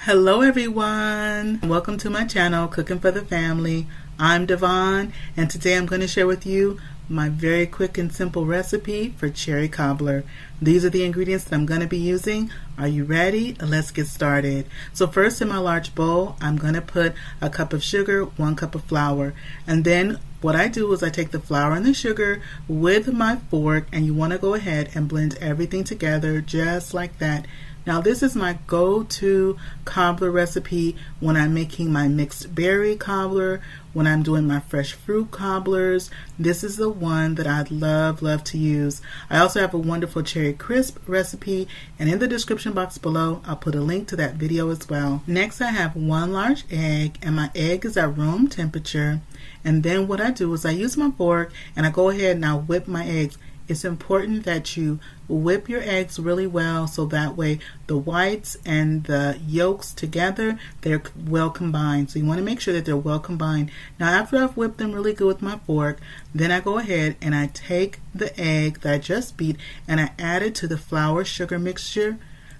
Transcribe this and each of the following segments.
Hello everyone, welcome to my channel Cooking for the Family. I'm Dyvonne and today I'm going to share with you my very quick and simple recipe for cherry cobbler. These are the ingredients that I'm going to be using. Are you ready? Let's get started. So first, in my large bowl I'm going to put a cup of sugar, 1 cup of flour, and then what I do is I take the flour and the sugar with my fork, and you want to go ahead and blend everything together just like that. Now this is my go-to cobbler recipe when I'm making my mixed berry cobbler, when I'm doing my fresh fruit cobblers. This is the one that I love to use. I also have a wonderful cherry crisp recipe, and in the description box below I'll put a link to that video as well. Next, I have 1 large egg, and my egg is at room temperature. And then what I do is I use my fork and I go ahead and I whip my eggs. It's important that you whip your eggs really well so that way the whites and the yolks together, they're well combined. So you want to make sure that they're well combined. Now after I've whipped them really good with my fork, then I go ahead and I take the egg that I just beat and I add it to the flour sugar mixture.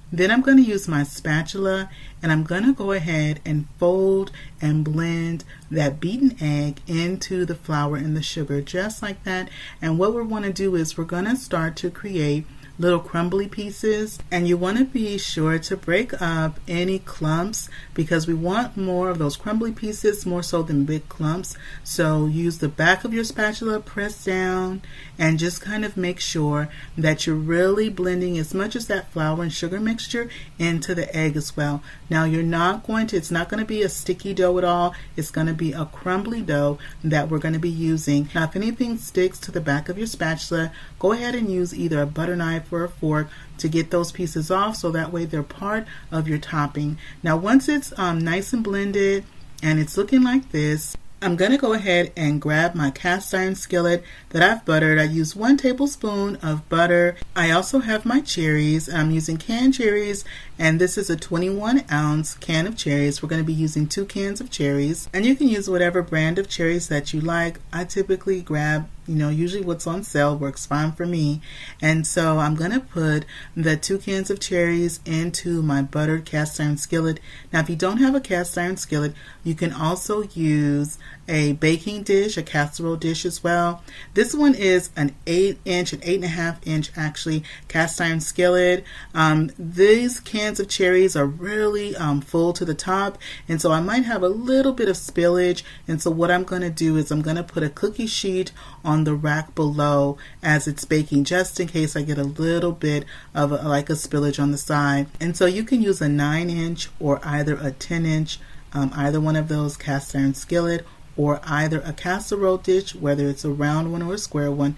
Then I'm going to use my spatula and I'm going to go ahead and fold and blend that beaten egg into the flour and the sugar just like that. And what we want to do is we're going to start to create little crumbly pieces, and you want to be sure to break up any clumps because we want more of those crumbly pieces more so than big clumps. So use the back of your spatula, press down, and just kind of make sure that you're really blending as much as that flour and sugar mixture into the egg as well. Now it's not going to be a sticky dough at all. It's going to be a crumbly dough that we're going to be using. Now if anything sticks to the back of your spatula, go ahead and use either a butter knife or a fork to get those pieces off so that way they're part of your topping. Now once it's nice and blended and it's looking like this, I'm going to go ahead and grab my cast iron skillet that I've buttered. I use 1 tablespoon of butter. I also have my cherries. I'm using canned cherries, and this is a 21-ounce can of cherries. We're going to be using 2 cans of cherries, and you can use whatever brand of cherries that you like. I typically grab, usually what's on sale works fine for me. And so I'm going to put the 2 cans of cherries into my buttered cast iron skillet. Now if you don't have a cast iron skillet, you can also use a baking dish, a casserole dish as well. This one is an 8-inch, an 8.5-inch actually, cast iron skillet. These cans of cherries are really full to the top, and so I might have a little bit of spillage, and so what I'm going to do is I'm going to put a cookie sheet on the rack below as it's baking, just in case I get a little bit of like a spillage on the side. And so you can use a 9-inch or either a 10-inch, either one of those cast iron skillet, or either a casserole dish, whether it's a round one or a square one.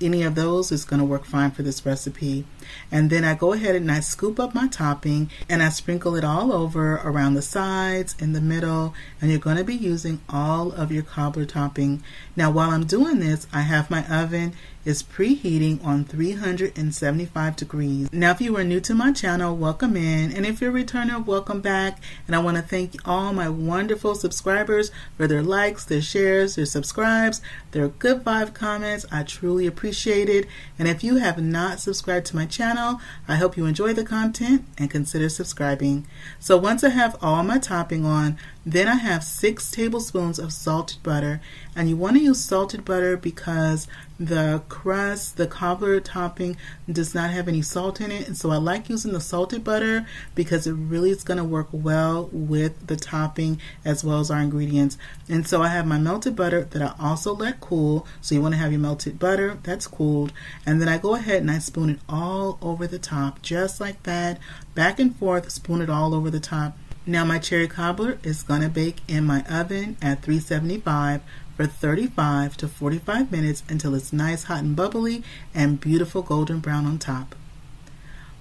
Any of those is going to work fine for this recipe. And then I go ahead and I scoop up my topping and I sprinkle it all over around the sides, in the middle, and you're going to be using all of your cobbler topping. Now while I'm doing this, I have my oven is preheating on 375 degrees. Now if you are new to my channel, welcome in, and if you're a returner, welcome back. And I want to thank all my wonderful subscribers for their likes, their shares, their subscribes, their good vibe comments. I truly appreciate it. And if you have not subscribed to my channel, I hope you enjoy the content and consider subscribing. So once I have all my topping on, then I have 6 tablespoons of salted butter, and you want to use salted butter because the crust, the cobbler topping, does not have any salt in it, and so I like using the salted butter because it really is going to work well with the topping as well as our ingredients. And so I have my melted butter that I also let cool, so you want to have your melted butter that's cooled, and then I go ahead and I spoon it all over the top just like that, back and forth, spoon it all over the top. Now my cherry cobbler is going to bake in my oven at 375 for 35 to 45 minutes until it's nice, hot, and bubbly and beautiful golden brown on top.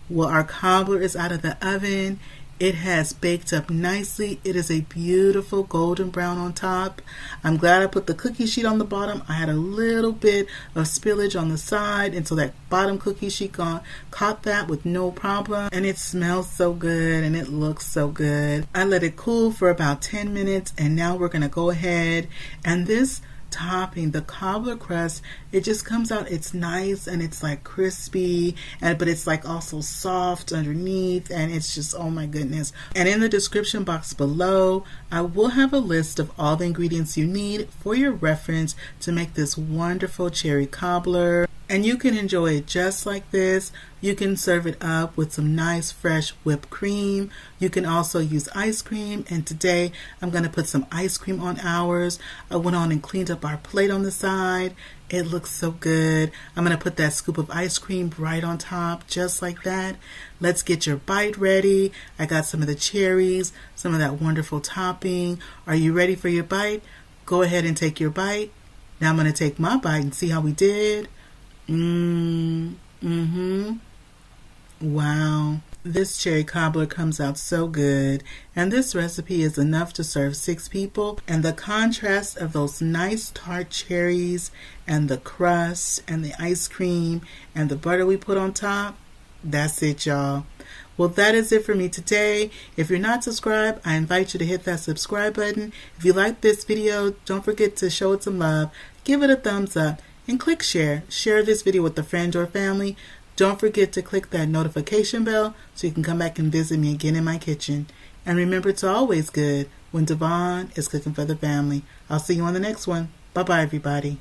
Well, our cobbler is out of the oven. It has baked up nicely. It is a beautiful golden brown on top. I'm glad I put the cookie sheet on the bottom. I had a little bit of spillage on the side, and so that bottom cookie sheet caught that with no problem. And it smells so good and it looks so good. I let it cool for about 10 minutes, and now we're going to go ahead, and this topping, the cobbler crust, it just comes out, it's nice and it's like crispy, but it's like also soft underneath, and it's just, oh my goodness. And in the description box below, I will have a list of all the ingredients you need for your reference to make this wonderful cherry cobbler. And you can enjoy it just like this. You can serve it up with some nice fresh whipped cream. You can also use ice cream, and today I'm going to put some ice cream on ours. I went on and cleaned up our plate on the side. It looks so good. I'm going to put that scoop of ice cream right on top, just like that. Let's get your bite ready. I got some of the cherries, some of that wonderful topping. Are you ready for your bite? Go ahead and take your bite. Now I'm going to take my bite and see how we did. Wow. This cherry cobbler comes out so good, and this recipe is enough to serve 6 people, and the contrast of those nice tart cherries and the crust and the ice cream and the butter we put on top, that's it, y'all. Well, that is it for me today. If you're not subscribed, I invite you to hit that subscribe button. If you like this video, don't forget to show it some love, give it a thumbs up, and click share. Share this video with a friend or family. Don't forget to click that notification bell so you can come back and visit me again in my kitchen. And remember, it's always good when Dyvonne is cooking for the family. I'll see you on the next one. Bye-bye, everybody.